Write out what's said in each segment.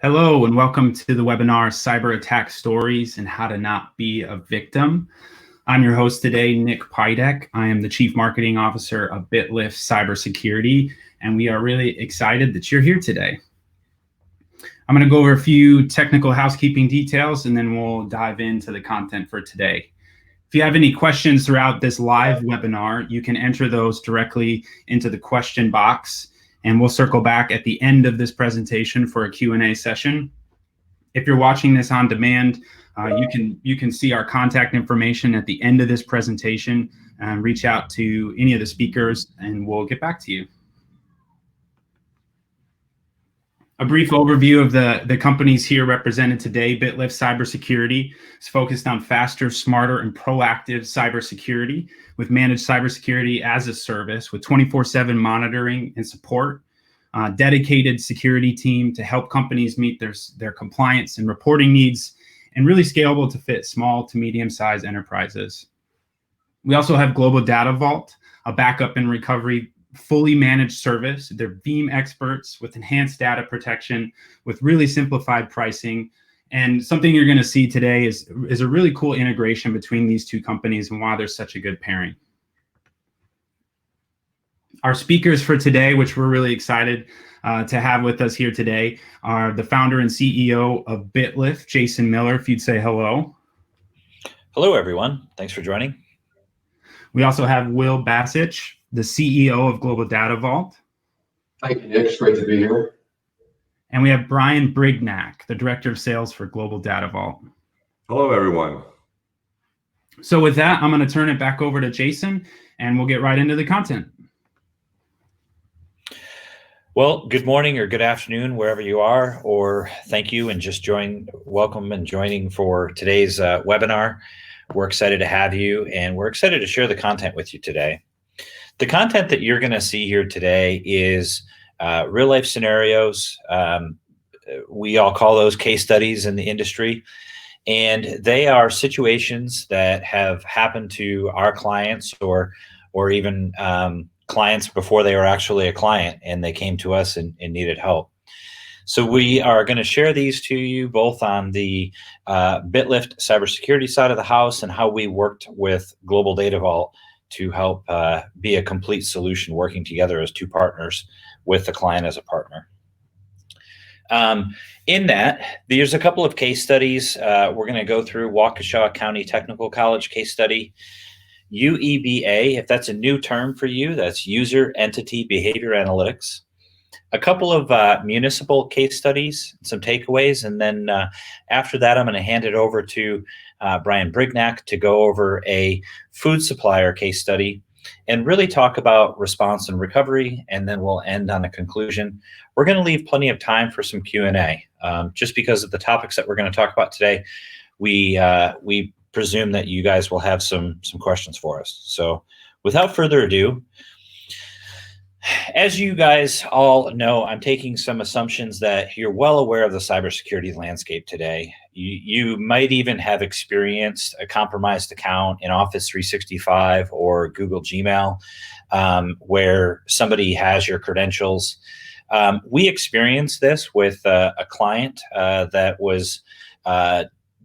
Hello and welcome to the webinar Cyber Attack Stories and How to Not Be a Victim. I'm your host today, Nick Pidek. I am the Chief Marketing Officer of BitLift Cybersecurity, and we are really excited that you're here today. I'm going to go over a few technical housekeeping details and then we'll dive into the content for today. If you have any questions throughout this live webinar, you can enter those directly into the question box, and we'll circle back at the end of this presentation for a Q&A session. If you're watching this on demand, you can see our contact information at the end of this presentation and reach out to any of the speakers and we'll get back to you. A brief overview of the companies here represented today. BitLift Cybersecurity is focused on faster, smarter, and proactive cybersecurity with managed cybersecurity as a service with 24/7 monitoring and support, dedicated security team to help companies meet their compliance and reporting needs, and really scalable to fit small to medium-sized enterprises. We also have Global Data Vault, a backup and recovery fully managed service. They're Veeam experts with enhanced data protection, with really simplified pricing. And something you're going to see today is a really cool integration between these two companies and why they're such a good pairing. Our speakers for today, which we're really excited to have with us here today, are the founder and CEO of BitLift, Jason Miller. If you'd say hello. Hello, everyone. Thanks for joining. We also have Will Basich, the CEO of Global Data Vault. Thank you, Nick. It's great to be here. And we have Brian Brignac, the Director of Sales for Global Data Vault. Hello, everyone. So with that, I'm going to turn it back over to Jason, and we'll get right into the content. Well, good morning or good afternoon, wherever you are, or thank you and just welcome and joining for today's webinar. We're excited to have you, and we're excited to share the content with you today. The content that you're going to see here today is real life scenarios. We all call those case studies in the industry, and they are situations that have happened to our clients or even clients before they were actually a client and they came to us and needed help. So we are going to share these to you both on the BitLift cybersecurity side of the house and how we worked with Global Data Vault to help be a complete solution, working together as two partners with the client as a partner. In that, there's a couple of case studies. We're going to go through Waukesha County Technical College case study. UEBA, if that's a new term for you, that's User Entity Behavior Analytics. A couple of municipal case studies, some takeaways, and then after that, I'm going to hand it over to Brian Brignac to go over a food supplier case study and really talk about response and recovery, and then we'll end on a conclusion. We're going to leave plenty of time for some Q&A. Just because of the topics that we're going to talk about today, we presume that you guys will have some questions for us. So without further ado, as you guys all know, I'm taking some assumptions that you're well aware of the cybersecurity landscape today. You might even have experienced a compromised account in Office 365 or Google Gmail, where somebody has your credentials. We experienced this with a client that was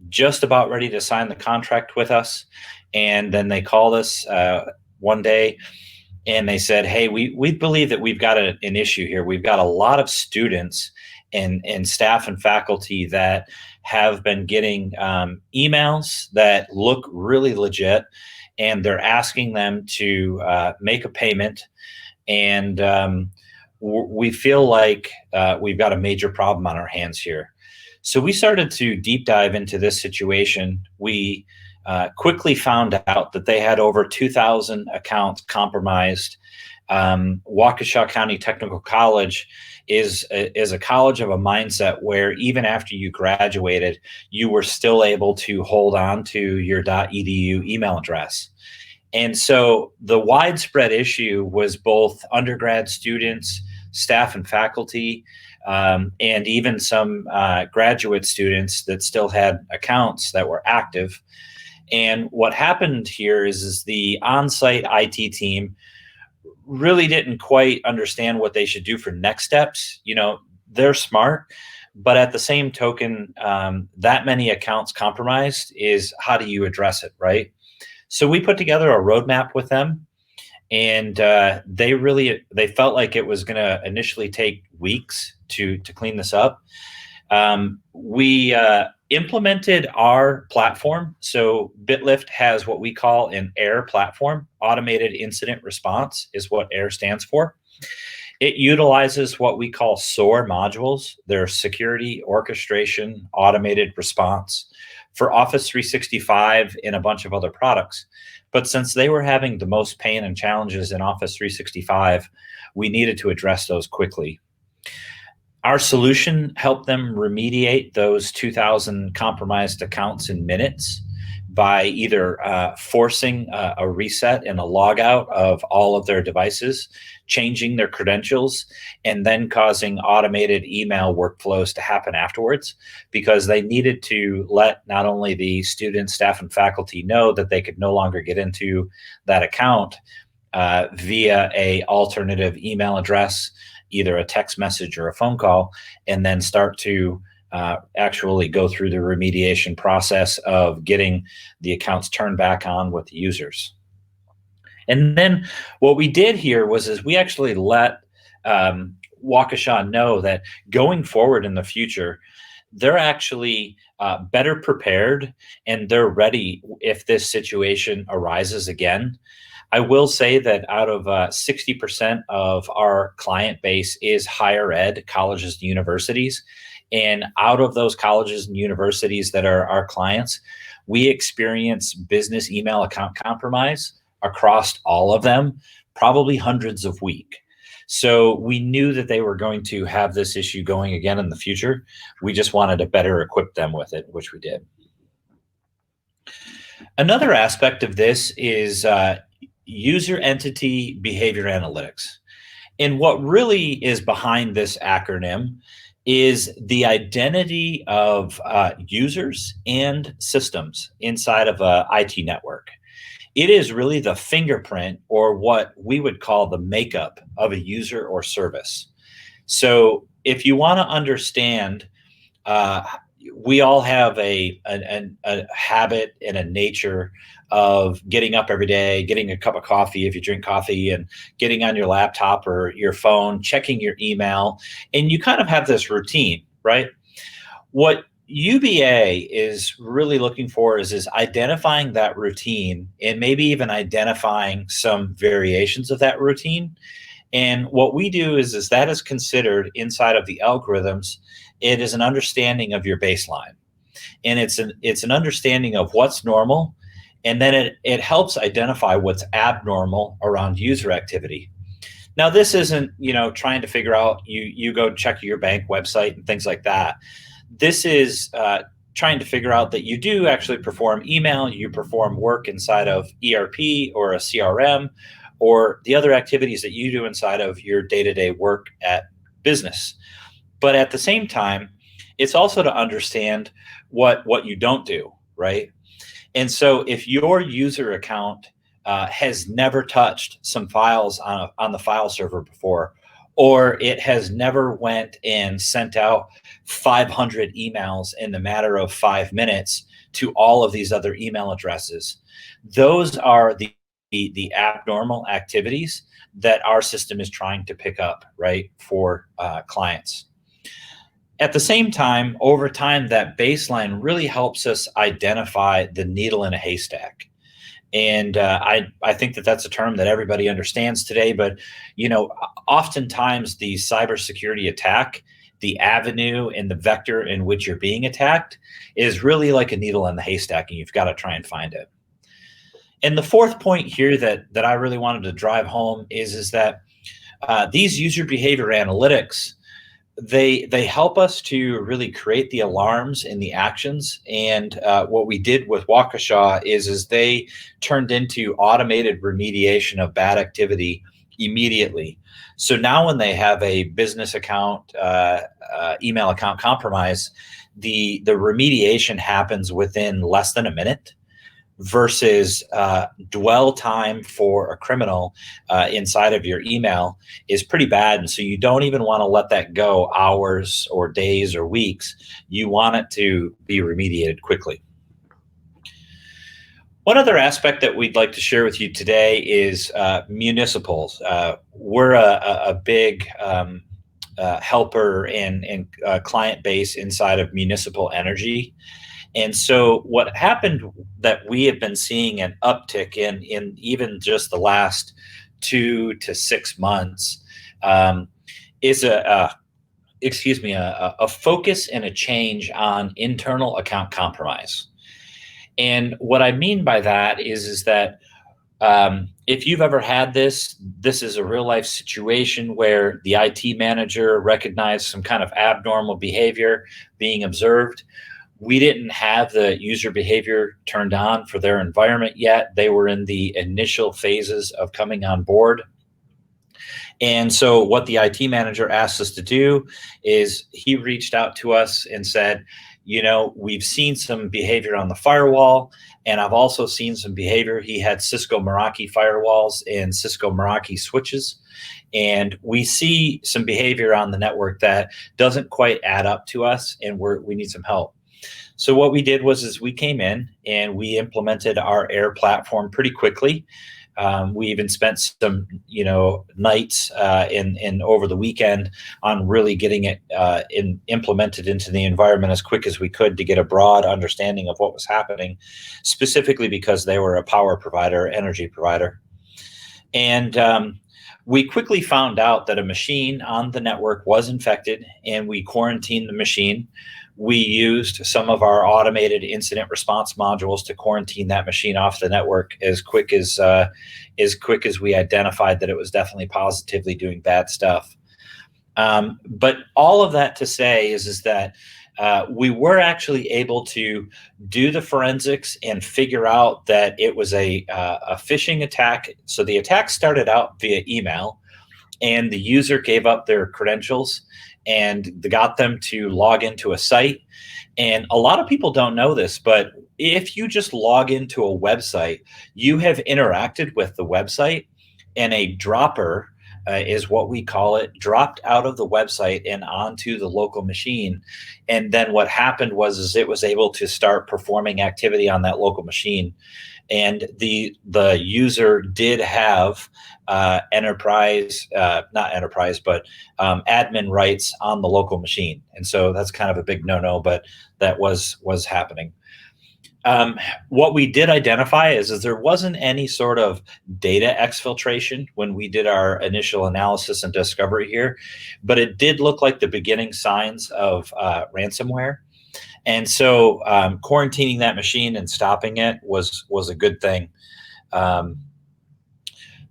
just about ready to sign the contract with us. And then they called us one day and they said, hey, we believe that we've got an issue here. We've got a lot of students and staff and faculty that have been getting emails that look really legit, and they're asking them to make a payment. And we feel like we've got a major problem on our hands here. So we started to deep dive into this situation. We quickly found out that they had over 2,000 accounts compromised. Waukesha County Technical College is a college of a mindset where even after you graduated, you were still able to hold on to your .edu email address. And so the widespread issue was both undergrad students, staff and faculty, and even some graduate students that still had accounts that were active. And what happened here is the on-site IT team really didn't quite understand what they should do for next steps. You know, they're smart, But at the same token, that many accounts compromised is, how do you address it, right? So we put together a roadmap with them, and they felt like it was going to initially take weeks to clean this up. We implemented our platform. So BitLift has what we call an AIR platform. Automated Incident Response is what AIR stands for. It utilizes what we call SOAR modules. They're security, orchestration, automated response for Office 365 and a bunch of other products. But since they were having the most pain and challenges in Office 365, we needed to address those quickly. Our solution helped them remediate those 2,000 compromised accounts in minutes by either forcing a reset and a logout of all of their devices, changing their credentials, and then causing automated email workflows to happen afterwards, because they needed to let not only the students, staff, and faculty know that they could no longer get into that account via a alternative email address, either a text message or a phone call, and then start to actually go through the remediation process of getting the accounts turned back on with the users. And then what we did here is we actually let Waukesha know that going forward in the future, they're actually better prepared and they're ready if this situation arises again. I will say that out of 60% of our client base is higher ed, colleges and universities. And out of those colleges and universities that are our clients, we experience business email account compromise across all of them, probably hundreds a week. So we knew that they were going to have this issue going again in the future. We just wanted to better equip them with it, which we did. Another aspect of this is user entity behavior analytics. And what really is behind this acronym is the identity of users and systems inside of a IT network. It is really the fingerprint, or what we would call the makeup of a user or service. So if you want to understand, we all have a habit and a nature of getting up every day, getting a cup of coffee if you drink coffee, and getting on your laptop or your phone, checking your email, and you kind of have this routine, right? What UBA is really looking for is identifying that routine and maybe even identifying some variations of that routine. And what we do is that is considered inside of the algorithms. It is an understanding of your baseline, and it's an understanding of what's normal, and then it helps identify what's abnormal around user activity. Now, this isn't trying to figure out you go check your bank website and things like that. This is trying to figure out that you do actually perform email, you perform work inside of ERP or a CRM, or the other activities that you do inside of your day-to-day work at business. But at the same time, it's also to understand what you don't do, right? And so if your user account has never touched some files on the file server before, or it has never went and sent out 500 emails in the matter of 5 minutes to all of these other email addresses, those are the abnormal activities that our system is trying to pick up, right, for clients. At the same time, over time, that baseline really helps us identify the needle in a haystack. And I think that that's a term that everybody understands today. But, oftentimes the cybersecurity attack, the avenue and the vector in which you're being attacked is really like a needle in the haystack, and you've got to try and find it. And the fourth point here that I really wanted to drive home is that these user behavior analytics, they help us to really create the alarms and the actions. And what we did with Waukesha is they turned into automated remediation of bad activity immediately. So now when they have a business account, email account compromise, the remediation happens within less than a minute, versus dwell time for a criminal inside of your email is pretty bad. And so you don't even want to let that go hours or days or weeks. You want it to be remediated quickly. One other aspect that we'd like to share with you today is municipals. We're a big helper and client base inside of municipal energy. And so what happened that we have been seeing an uptick in even just the last 2 to 6 months is a focus and a change on internal account compromise. And what I mean by that is that if you've ever had this is a real life situation where the IT manager recognized some kind of abnormal behavior being observed. We didn't have the user behavior turned on for their environment yet. They were in the initial phases of coming on board. And so what the IT manager asked us to do is he reached out to us and said, we've seen some behavior on the firewall, and I've also seen some behavior. He had Cisco Meraki firewalls and Cisco Meraki switches. And we see some behavior on the network that doesn't quite add up to us, and we need some help. So what we did was we came in and we implemented our AIR platform pretty quickly. We even spent some, nights and over the weekend on really getting it implemented into the environment as quick as we could to get a broad understanding of what was happening, specifically because they were a power provider, energy provider. And we quickly found out that a machine on the network was infected, and we quarantined the machine. We used some of our automated incident response modules to quarantine that machine off the network as quick as we identified that it was definitely positively doing bad stuff. But all of that to say is that we were actually able to do the forensics and figure out that it was a phishing attack. So the attack started out via email, and the user gave up their credentials and got them to log into a site. And a lot of people don't know this, but if you just log into a website, you have interacted with the website, and a dropper is what we call it, dropped out of the website and onto the local machine. And then what happened was it was able to start performing activity on that local machine. And the user did have admin rights on the local machine. And so that's kind of a big no-no, but that was happening. What we did identify is there wasn't any sort of data exfiltration when we did our initial analysis and discovery here, but it did look like the beginning signs of ransomware. And so quarantining that machine and stopping it was a good thing.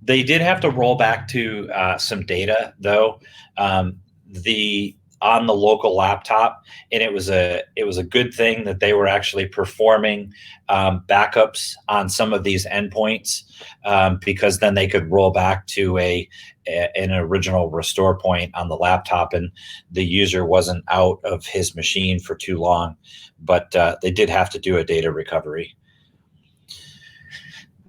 They did have to roll back to some data, though, on the local laptop, and it was a good thing that they were actually performing backups on some of these endpoints, because then they could roll back to an original restore point on the laptop, and the user wasn't out of his machine for too long. But they did have to do a data recovery.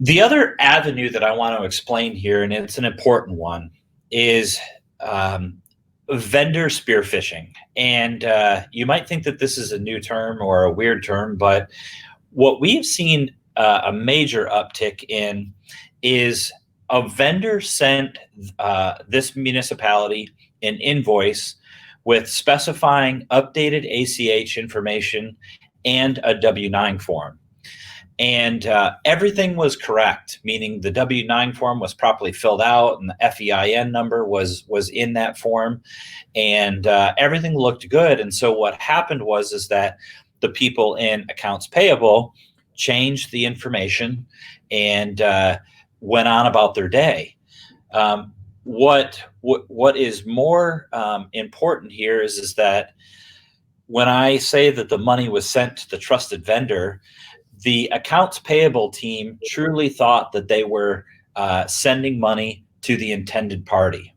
The other avenue that I want to explain here, and it's an important one, is vendor spear phishing. And you might think that this is a new term or a weird term, but what we've seen a major uptick in is a vendor sent this municipality an invoice with specifying updated ACH information and a W-9 form. And everything was correct, meaning the W-9 form was properly filled out, and the FEIN number was in that form, and everything looked good. And so what happened was that the people in accounts payable changed the information and went on about their day. What is more important here is that when I say that the money was sent to the trusted vendor, the accounts payable team truly thought that they were sending money to the intended party.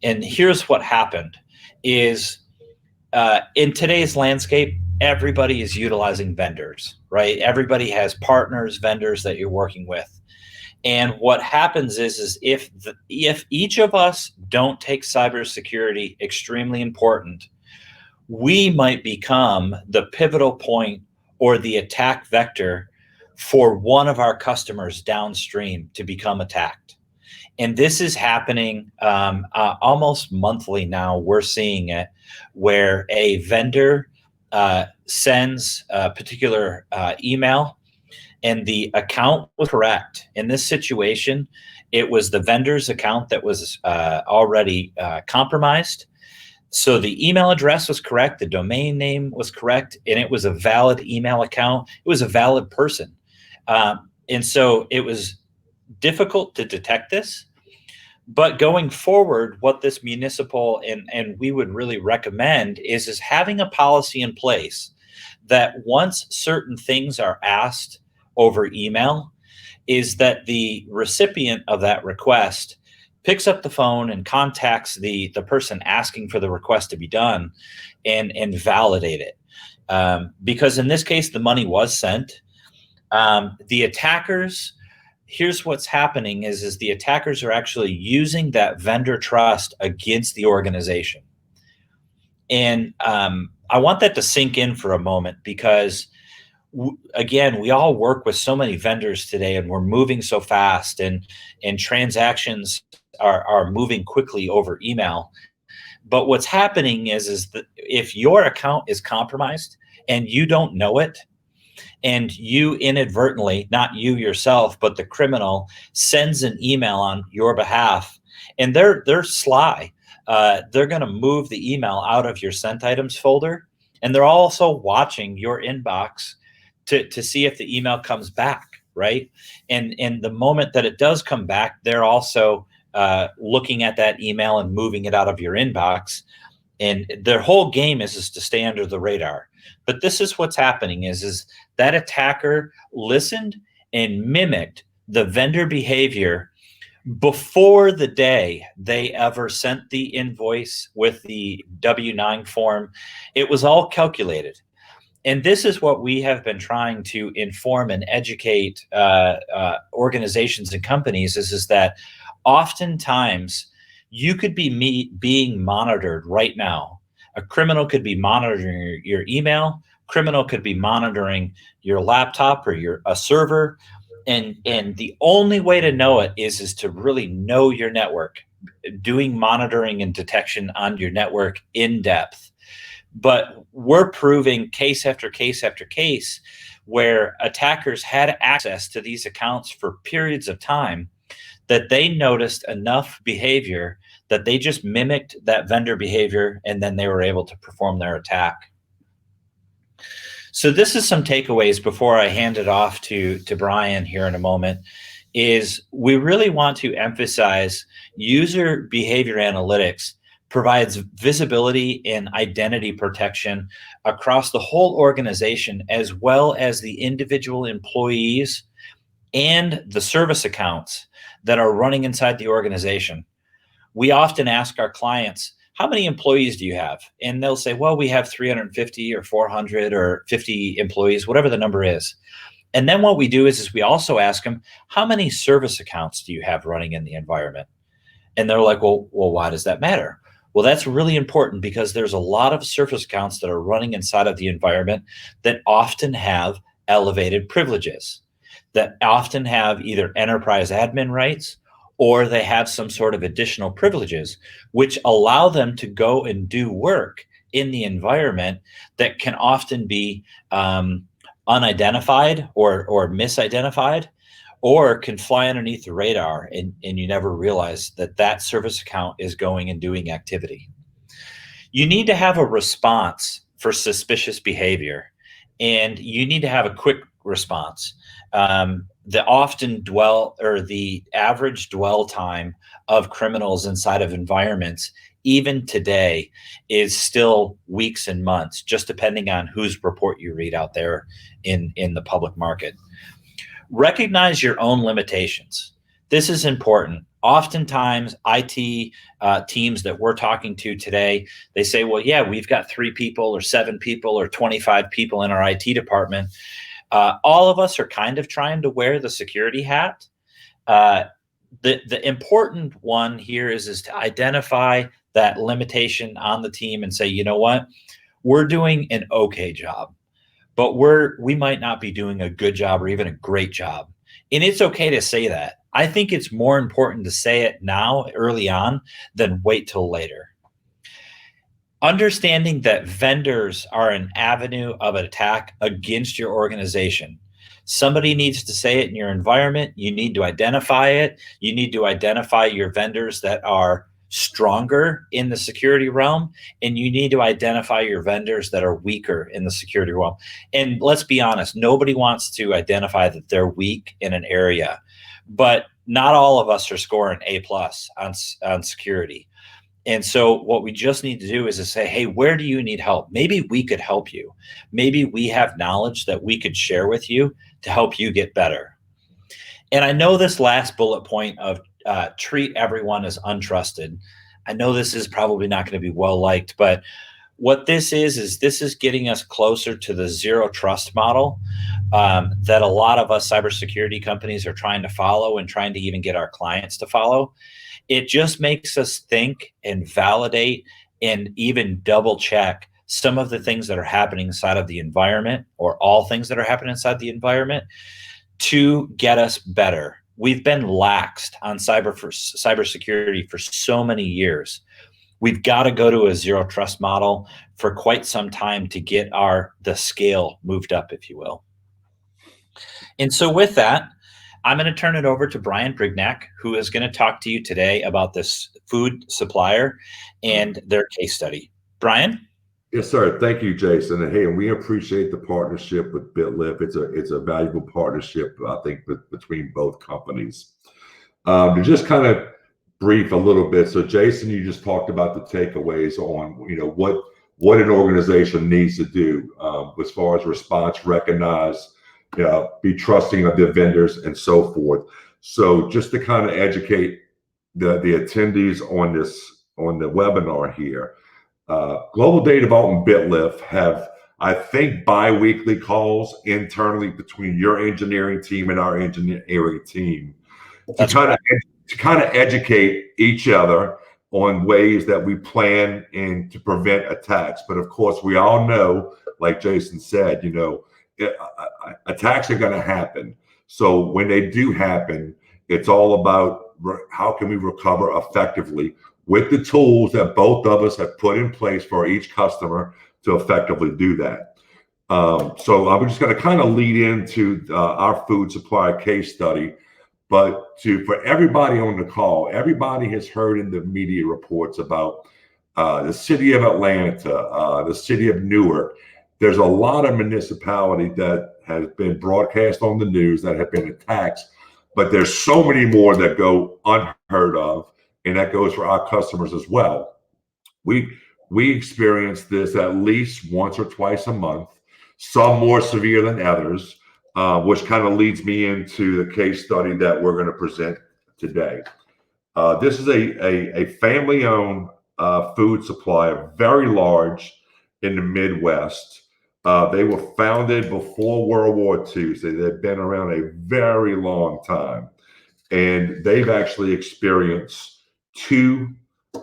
And here's what happened is in today's landscape, everybody is utilizing vendors, right? Everybody has partners, vendors that you're working with. And what happens is if each of us don't take cybersecurity extremely important, we might become the pivotal point or the attack vector for one of our customers downstream to become attacked. And this is happening almost monthly now. We're seeing it where a vendor sends a particular email and the account was correct. In this situation, it was the vendor's account that was already compromised. So the email address was correct, the domain name was correct, and it was a valid email account. It was a valid person. And so it was difficult to detect this. But going forward, what this municipal and we would really recommend is having a policy in place that once certain things are asked over email, is that the recipient of that request picks up the phone and contacts the person asking for the request to be done and validate it. Because in this case, the money was sent. The attackers, here's what's happening is the attackers are actually using that vendor trust against the organization. And I want that to sink in for a moment because again, we all work with so many vendors today and we're moving so fast and transactions are moving quickly over email. But what's happening is that if your account is compromised and you don't know it, and you inadvertently, not you yourself, but the criminal sends an email on your behalf, and they're sly. They're going to move the email out of your sent items folder, and they're also watching your inbox to see if the email comes back, right? And the moment that it does come back, they're also looking at that email and moving it out of your inbox. And their whole game is to stay under the radar. But this is what's happening is that attacker listened and mimicked the vendor behavior before the day they ever sent the invoice with the W-9 form. It was all calculated. And this is what we have been trying to inform and educate organizations and companies is that oftentimes you could be being monitored right now. A criminal could be monitoring your email. Criminal could be monitoring your laptop or a server. And the only way to know it is to really know your network, doing monitoring and detection on your network in depth. But we're proving case after case after case where attackers had access to these accounts for periods of time that they noticed enough behavior that they just mimicked that vendor behavior, and then they were able to perform their attack. So this is some takeaways before I hand it off to Brian here in a moment, is we really want to emphasize user behavior analytics provides visibility and identity protection across the whole organization, as well as the individual employees and the service accounts that are running inside the organization. We often ask our clients, how many employees do you have? And they'll say, well, we have 350 or 400 or 50 employees, whatever the number is. And then what we do is we also ask them, how many service accounts do you have running in the environment? And they're like, well, why does that matter? Well, that's really important because there's a lot of service accounts that are running inside of the environment that often have elevated privileges, that often have either enterprise admin rights or they have some sort of additional privileges, which allow them to go and do work in the environment that can often be unidentified or misidentified, or can fly underneath the radar and you never realize that service account is going and doing activity. You need to have a response for suspicious behavior, and you need to have a quick response. The average dwell time of criminals inside of environments, even today, is still weeks and months, just depending on whose report you read out there in the public market. Recognize your own limitations. This is important. Oftentimes, IT teams that we're talking to today, they say, well, yeah, we've got 3 people or 7 people or 25 people in our IT department. All of us are kind of trying to wear the security hat. The important one here is to identify that limitation on the team and say, you know what, we're doing an okay job, but we might not be doing a good job or even a great job. And it's okay to say that. I think it's more important to say it now, early on, than wait till later. Understanding that vendors are an avenue of attack against your organization. Somebody needs to say it in your environment. You need to identify it. You need to identify your vendors that are stronger in the security realm, and you need to identify your vendors that are weaker in the security realm. And let's be honest, nobody wants to identify that they're weak in an area, but not all of us are scoring A+ on security. And so what we just need to do is to say, hey, where do you need help? Maybe we could help you. Maybe we have knowledge that we could share with you to help you get better. And I know this last bullet point of treat everyone as untrusted. I know this is probably not going to be well liked, but what this is this is getting us closer to the zero trust model that a lot of us cybersecurity companies are trying to follow and trying to even get our clients to follow. It just makes us think and validate and even double check some of the things that are happening inside of the environment, or all things that are happening inside the environment, to get us better. We've been laxed on cybersecurity for so many years. We've got to go to a zero trust model for quite some time to get the scale moved up, if you will. And so with that, I'm going to turn it over to Brian Brignac, who is going to talk to you today about this food supplier and their case study. Brian? Yes, sir. Thank you, Jason. And hey, and we appreciate the partnership with BitLift. It's a valuable partnership, I think, between both companies. To just kind of brief a little bit. So, Jason, you just talked about the takeaways on, what an organization needs to do as far as response, recognize, be trusting of their vendors, and so forth. So, just to kind of educate the attendees on the webinar here. Global Data Vault and BitLift have, I think, bi-weekly calls internally between your engineering team and our engineering team to kind of educate each other on ways that we plan and to prevent attacks. But of course, we all know, like Jason said, attacks are going to happen. So when they do happen, it's all about how can we recover effectively with the tools that both of us have put in place for each customer to effectively do that. So I'm just going to kind of lead into our food supplier case study, but for everybody on the call, everybody has heard in the media reports about the city of Atlanta, the city of Newark. There's a lot of municipality that has been broadcast on the news that have been attacks, but there's so many more that go unheard of. And that goes for our customers as well. We experience this at least once or twice a month, some more severe than others, which kind of leads me into the case study that we're going to present today. This is a family-owned food supplier, very large in the Midwest. They were founded before World War II, so they've been around a very long time. And they've actually experienced 2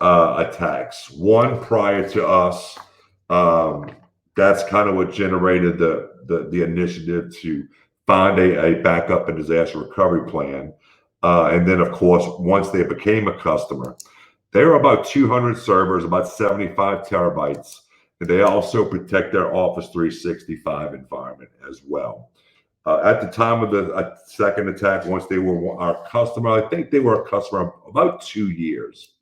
attacks, one prior to us. That's kind of what generated the initiative to find a backup and disaster recovery plan. And then, of course, once they became a customer, they were about 200 servers, about 75 terabytes. And they also protect their Office 365 environment as well. At the time of the second attack, once they were our customer, I think they were a customer about 2 years.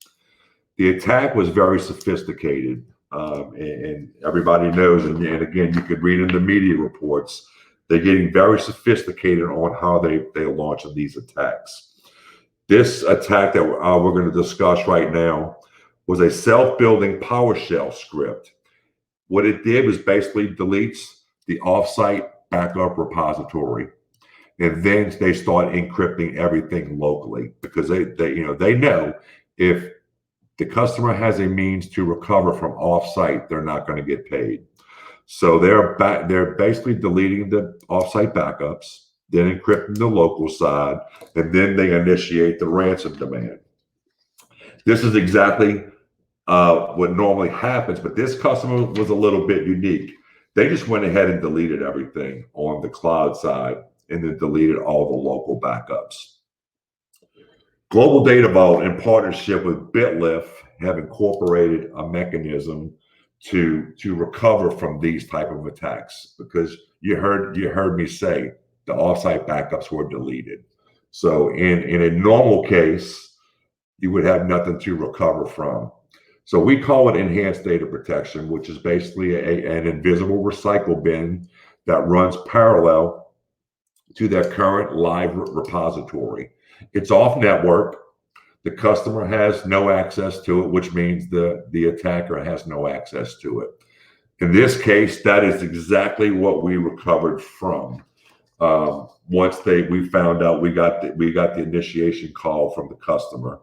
The attack was very sophisticated, and everybody knows, and again, you could read in the media reports, they're getting very sophisticated on how they launch these attacks. This attack that we're going to discuss right now was a self-building PowerShell script. What it did was basically deletes the offsite backup repository. and then they start encrypting everything locally, because they know if the customer has a means to recover from offsite, they're not going to get paid. So they're basically deleting the offsite backups, then encrypting the local side, and then they initiate the ransom demand. This is exactly what normally happens, but this customer was a little bit unique. They just went ahead and deleted everything on the cloud side and then deleted all the local backups. Global Data Vault, in partnership with BitLift, have incorporated a mechanism to recover from these type of attacks, because you heard me say the offsite backups were deleted. So in a normal case, you would have nothing to recover from. So we call it enhanced data protection, which is basically an invisible recycle bin that runs parallel to their current live repository. It's off network. The customer has no access to it, which means the attacker has no access to it. In this case, that is exactly what we recovered from. Once we found out, we got the initiation call from the customer,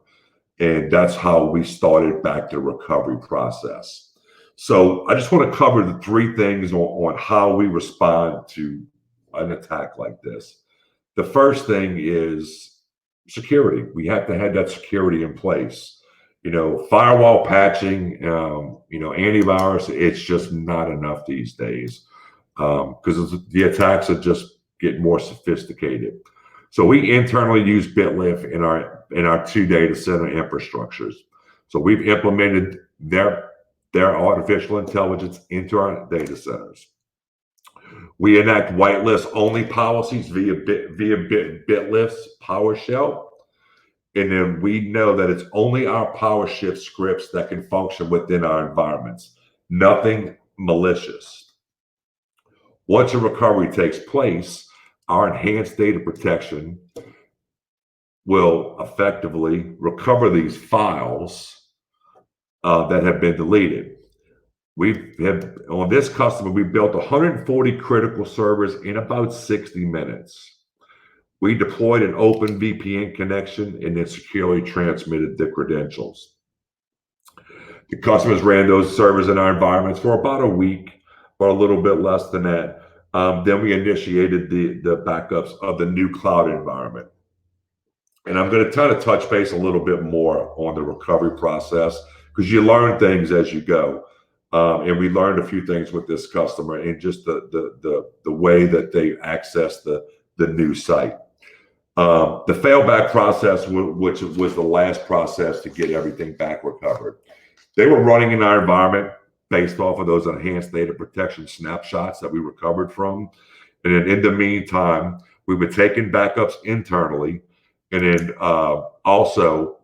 and that's how we started back the recovery process. So I just want to cover the three things on how we respond to an attack like this. The first thing is security. We have to have that security in place. Firewall patching, antivirus, it's just not enough these days, because the attacks are just getting more sophisticated. So we internally use BitLift in our 2 data center infrastructures. So we've implemented their artificial intelligence into our data centers. We enact whitelist only policies via BitLift's PowerShell. And then we know that it's only our PowerShift scripts that can function within our environments, nothing malicious. Once a recovery takes place, our enhanced data protection will effectively recover these files that have been deleted. On this customer, we built 140 critical servers in about 60 minutes. We deployed an open VPN connection and then securely transmitted the credentials. The customers ran those servers in our environments for about a week or a little bit less than that. Then we initiated the backups of the new cloud environment. And I'm going to kind of touch base a little bit more on the recovery process, because you learn things as you go. And we learned a few things with this customer and just the way that they access the new site. The failback process, which was the last process to get everything back recovered. They were running in our environment based off of those enhanced data protection snapshots that we recovered from. And then in the meantime, we were taking backups internally. And then also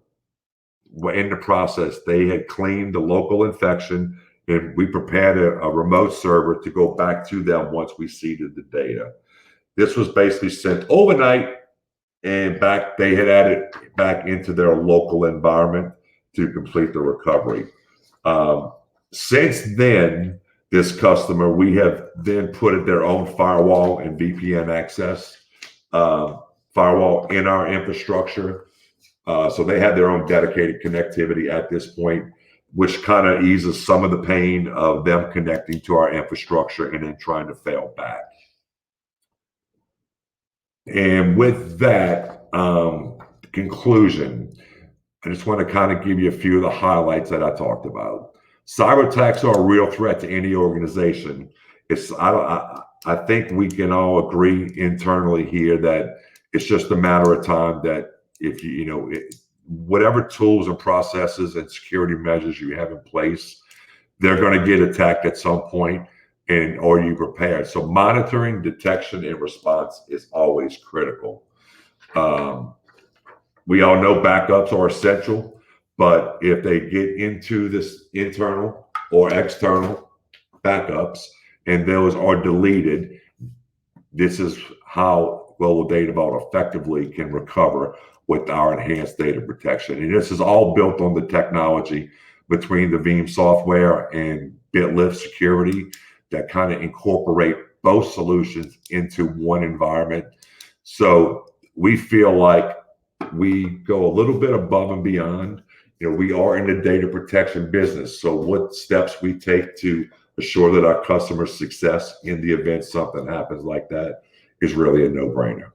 in the process, they had cleaned the local infection, and we prepared a remote server to go back to them once we seeded the data. This was basically sent overnight, and they had added back into their local environment to complete the recovery. Since then, this customer, we have then put their own firewall and VPN access firewall in our infrastructure. So they have their own dedicated connectivity at this point, which kind of eases some of the pain of them connecting to our infrastructure and then trying to fail back. And with that conclusion, I just want to kind of give you a few of the highlights that I talked about. Cyber attacks are a real threat to any organization. I think we can all agree internally here that it's just a matter of time that if whatever tools and processes and security measures you have in place, they're going to get attacked at some point, and or you prepared. So monitoring, detection, and response is always critical. We all know backups are essential, but if they get into this internal or external backups and those are deleted, this is how Global Data Vault effectively can recover with our enhanced data protection. And this is all built on the technology between the Veeam software and BitLift security that kind of incorporate both solutions into one environment. So we feel like we go a little bit above and beyond. We are in the data protection business. So what steps we take to assure that our customers' success in the event something happens like that is really a no-brainer.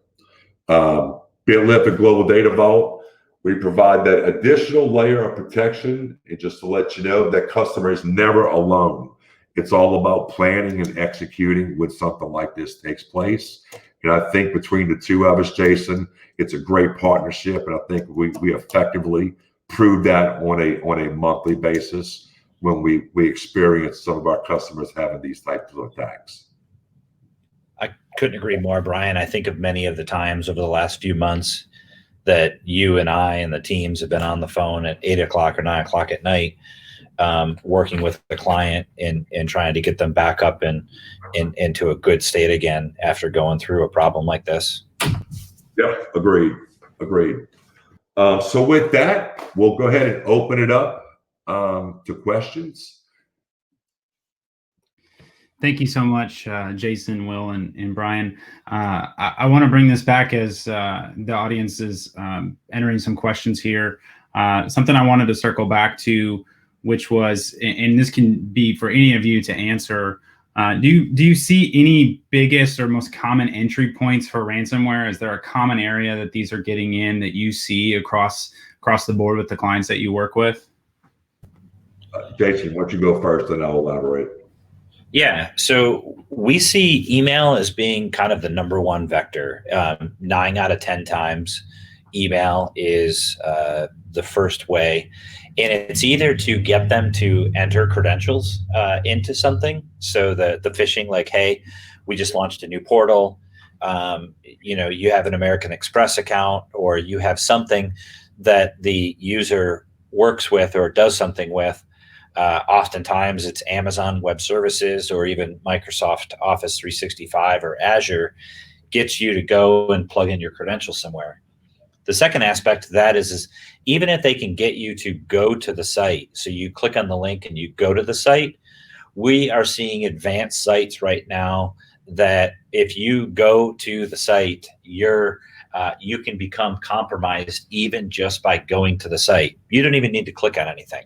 BitLift and Global Data Vault, we provide that additional layer of protection. And just to let you know, that customer is never alone. It's all about planning and executing when something like this takes place. And I think between the two of us, Jason, it's a great partnership. And I think we effectively prove that on a monthly basis when we experience some of our customers having these types of attacks. I couldn't agree more, Brian. I think of many of the times over the last few months that you and I and the teams have been on the phone at 8 o'clock or 9 o'clock at night, working with the client and trying to get them back up and into a good state again after going through a problem like this. Yeah, agreed. So with that, we'll go ahead and open it up to questions. Thank you so much, Jason, Will, and Brian. I want to bring this back as the audience is entering some questions here. Something I wanted to circle back to, which was, and this can be for any of you to answer, do you see any biggest or most common entry points for ransomware? Is there a common area that these are getting in that you see across the board with the clients that you work with? Jason, why don't you go first and I'll elaborate. Yeah, so we see email as being kind of the number one vector. 9 out of 10 times, email is the first way. And it's either to get them to enter credentials into something. So the phishing, like, hey, we just launched a new portal. You have an American Express account, or you have something that the user works with or does something with. Oftentimes it's Amazon Web Services or even Microsoft Office 365 or Azure gets you to go and plug in your credentials somewhere. The second aspect of that is even if they can get you to go to the site, so you click on the link and you go to the site, we are seeing advanced sites right now that if you go to the site, you can become compromised even just by going to the site. You don't even need to click on anything.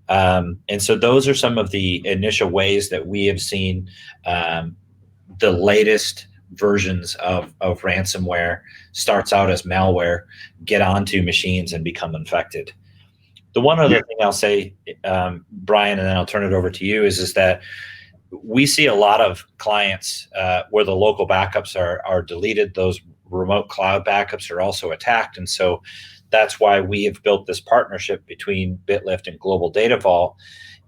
And so those are some of the initial ways that we have seen the latest versions of ransomware starts out as malware, get onto machines and become infected. The one other thing I'll say, Brian, and then I'll turn it over to you, is that we see a lot of clients where the local backups are deleted. Those remote cloud backups are also attacked. And so that's why we have built this partnership between BitLift and Global Data Vault,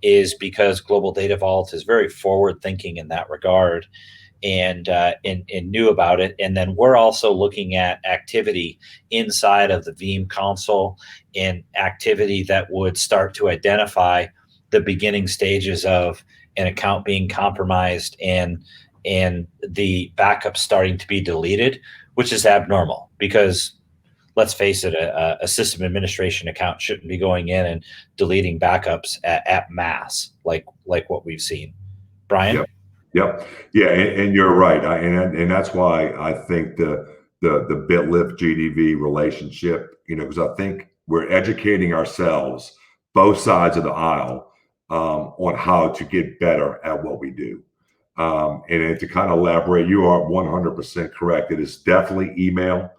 is because Global Data Vault is very forward thinking in that regard and knew about it. And then we're also looking at activity inside of the Veeam console and activity that would start to identify the beginning stages of an account being compromised and the backup starting to be deleted, which is abnormal because, let's face it, a system administration account shouldn't be going in and deleting backups at mass like what we've seen. Brian? Yep. Yeah, and you're right. And that's why I think the BitLift GDV relationship, because I think we're educating ourselves, both sides of the aisle, on how to get better at what we do. And to kind of elaborate, you are 100% correct. It is definitely email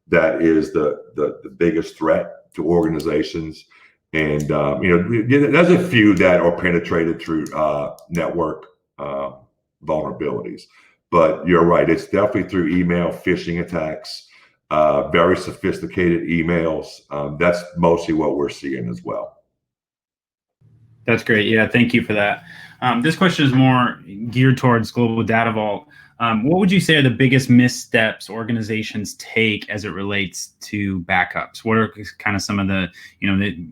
that is the biggest threat to organizations. And, there's a few that are penetrated through network vulnerabilities. But you're right, it's definitely through email, phishing attacks, very sophisticated emails. That's mostly what we're seeing as well. That's great. Yeah, thank you for that. This question is more geared towards Global Data Vault. What would you say are the biggest missteps organizations take as it relates to backups? What are kind of some of the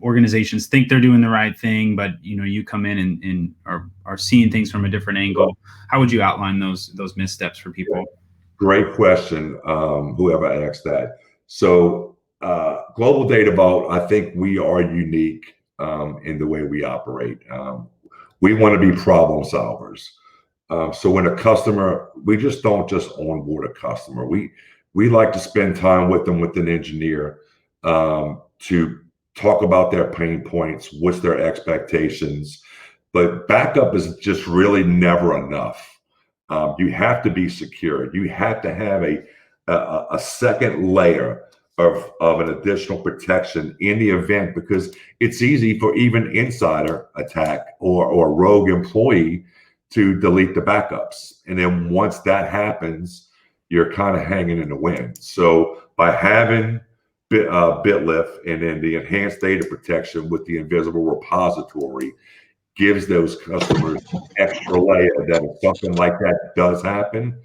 organizations think they're doing the right thing, but you come in and are seeing things from a different angle? How would you outline those missteps for people? Great question. Whoever asked that. So Global Data Vault, I think we are unique in the way we operate. We want to be problem solvers. So when a customer, we just don't just onboard a customer. we like to spend time with them with an engineer to talk about their pain points, what's their expectations. But backup is just really never enough. You have to be secure. You have to have a second layer of an additional protection in the event, because it's easy for even insider attack or rogue employee to delete the backups. And then once that happens, you're kind of hanging in the wind. So by having BitLift and then the enhanced data protection with the invisible repository gives those customers extra layer that if something like that does happen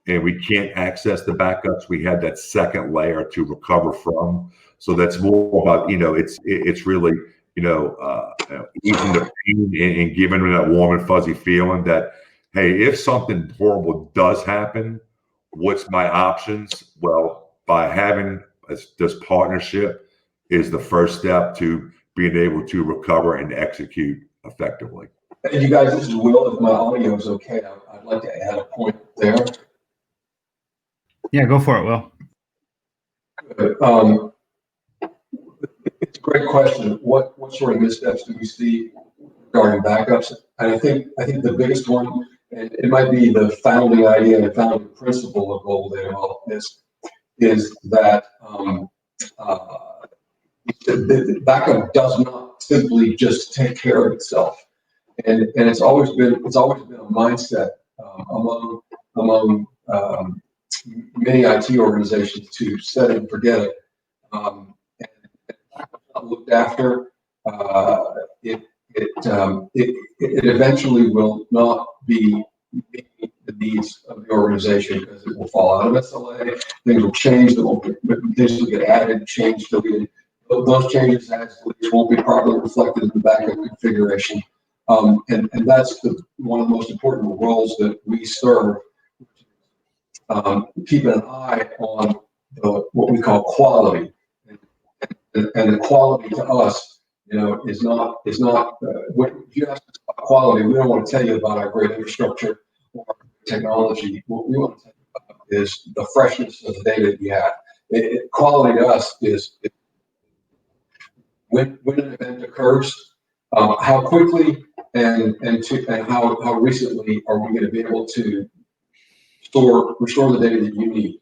and we can't access the backups, we have that second layer to recover from. So that's more about, it's really, easing the pain and giving them that warm and fuzzy feeling that, hey, if something horrible does happen, what's my options? Well, by having this partnership is the first step to being able to recover and execute effectively. And you guys, this is Will. If my audio is okay, I'd like to add a point there. Yeah, go for it, Will. It's a great question. What sort of missteps do we see regarding backups? And I think the biggest one, and it might be the founding idea and the founding principle of global data development, is that the backup does not simply just take care of itself, and it's always been a mindset among many IT organizations to set it and forget it. And not looked after, it eventually will not be meeting the needs of the organization, because it will fall out of SLA. Things will change. Things will get added, changed, deleted. Those changes won't be properly reflected in the backup configuration. And that's one of the most important roles that we serve. Keeping an eye on what we call quality, and the quality to us, is not. If you ask us about quality, we don't want to tell you about our great infrastructure or technology. What we want to tell you about is the freshness of the data that you have. Quality to us is when an event occurs, how quickly and how recently are we going to be able to restore the data that you need.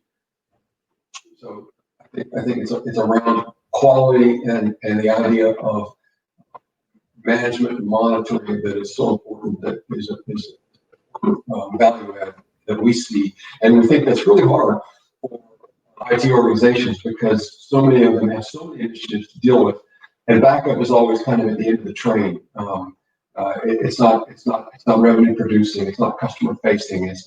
So I think it's around quality and the idea of management and monitoring that is so important, that is value add that we see. And we think that's really hard for IT organizations, because so many of them have so many initiatives to deal with, and backup is always kind of at the end of the train. It's not revenue producing. It's not customer facing. It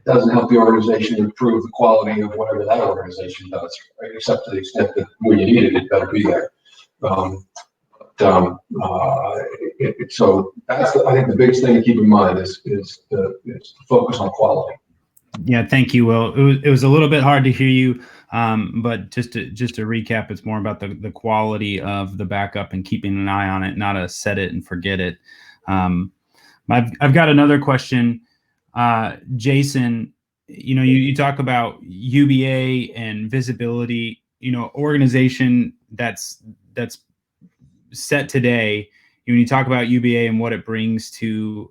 doesn't help the organization improve the quality of whatever that organization does, right? Except to the extent that when you need it, it better be there. So that's I think the biggest thing to keep in mind is to focus on quality. Yeah, thank you, Will. It was a little bit hard to hear you, but just to recap, it's more about the quality of the backup and keeping an eye on it, not a set it and forget it. I've got another question, Jason. You talk about UBA and visibility. Organization that's set today. When you talk about UBA and what it brings to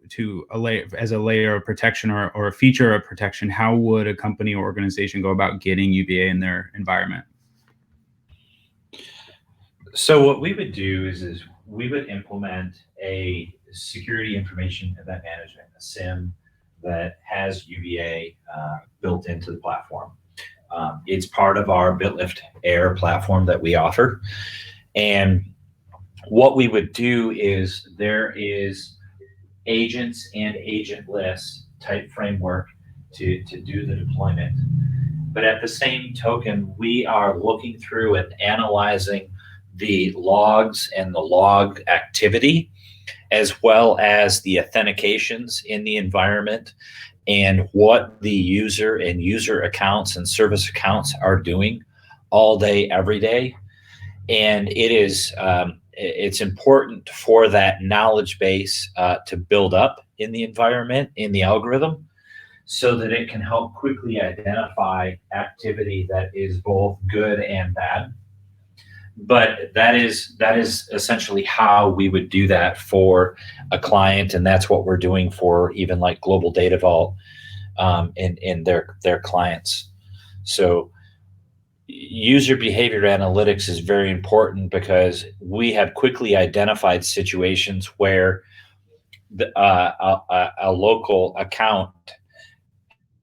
a layer as a layer of protection or a feature of protection, how would a company or organization go about getting UBA in their environment? So what we would do is we would implement a security information event management, a SIM, that has UBA built into the platform. It's part of our BitLift Air platform that we offer. And what we would do is there is agents and agent lists type framework to do the deployment. But at the same token, we are looking through and analyzing the logs and the log activity, as well as the authentications in the environment and what the user and user accounts and service accounts are doing all day, every day. And it is it's important for that knowledge base to build up in the environment, in the algorithm, so that it can help quickly identify activity that is both good and bad. But that is essentially how we would do that for a client, and that's what we're doing for even like Global Data Vault in their clients. So user behavior analytics is very important because we have quickly identified situations where a local account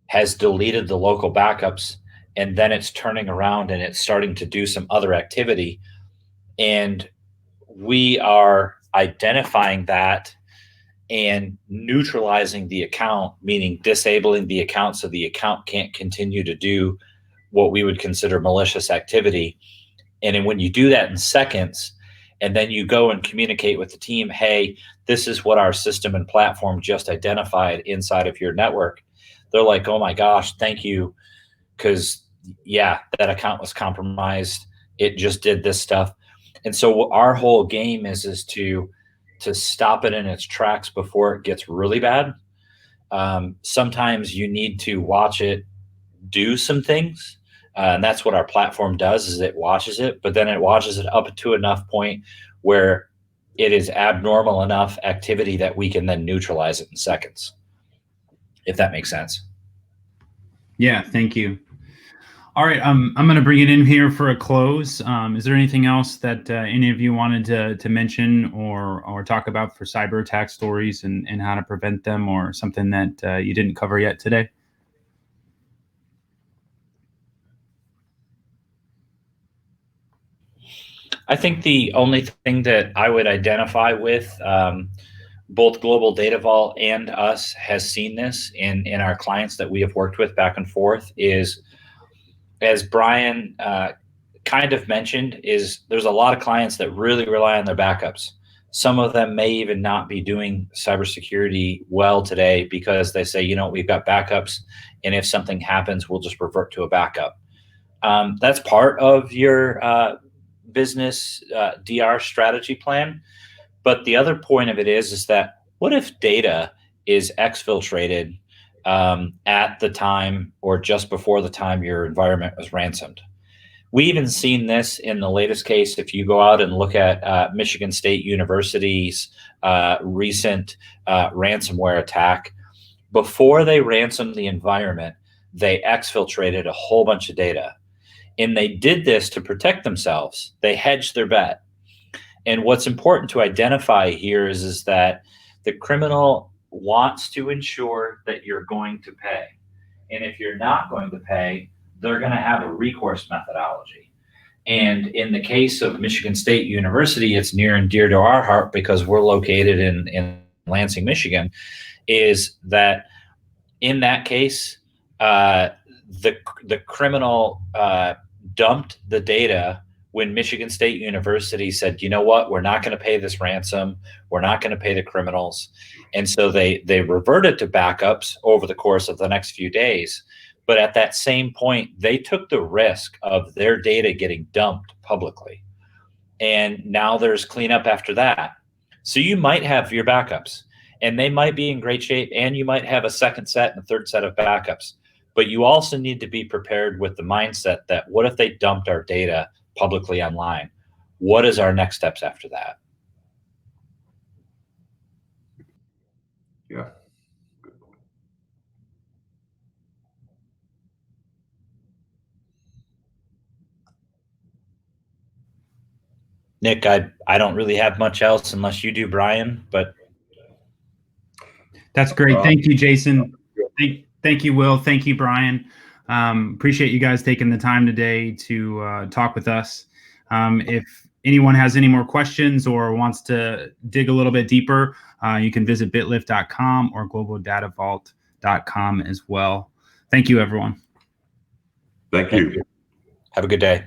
has deleted the local backups, and then it's turning around and it's starting to do some other activity. And we are identifying that and neutralizing the account, meaning disabling the account so the account can't continue to do what we would consider malicious activity. And then when you do that in seconds, and then you go and communicate with the team, hey, this is what our system and platform just identified inside of your network. They're like, oh my gosh, thank you. Because yeah, that account was compromised. It just did this stuff. And so our whole game is to stop it in its tracks before it gets really bad. Sometimes you need to watch it do some things. And that's what our platform does, is it watches it, but then it watches it up to enough point where it is abnormal enough activity that we can then neutralize it in seconds, if that makes sense. Yeah, thank you. All right, I'm going to bring it in here for a close. Is there anything else that any of you wanted to mention or talk about for cyber attack stories and how to prevent them, or something that you didn't cover yet today? I think the only thing that I would identify with, both Global Data Vault and us has seen this in our clients that we have worked with back and forth, is, as Brian kind of mentioned, is there's a lot of clients that really rely on their backups. Some of them may even not be doing cybersecurity well today because they say, we've got backups, and if something happens, we'll just revert to a backup. That's part of your business DR strategy plan. But the other point of it is that what if data is exfiltrated at the time or just before the time your environment was ransomed? We even seen this in the latest case. If you go out and look at Michigan State University's recent ransomware attack, before they ransomed the environment, they exfiltrated a whole bunch of data. And they did this to protect themselves. They hedged their bet. And what's important to identify here is that the criminal wants to ensure that you're going to pay. And if you're not going to pay, they're going to have a recourse methodology. And in the case of Michigan State University, it's near and dear to our heart because we're located in Lansing, Michigan, is that in that case, the criminal dumped the data when Michigan State University said, you know what, we're not going to pay this ransom. We're not going to pay the criminals. And so they reverted to backups over the course of the next few days. But at that same point, they took the risk of their data getting dumped publicly. And now there's cleanup after that. So you might have your backups, and they might be in great shape, and you might have a second set and a third set of backups. But you also need to be prepared with the mindset that what if they dumped our data publicly online? What is our next steps after that? Yeah. Nick, I don't really have much else unless you do, Brian, but. That's great. Thank you, Jason. Thank you, Will. Thank you, Brian. Appreciate you guys taking the time today to talk with us. If anyone has any more questions or wants to dig a little bit deeper, you can visit bitlift.com or globaldatavault.com as well. Thank you, everyone. Thank you. Have a good day.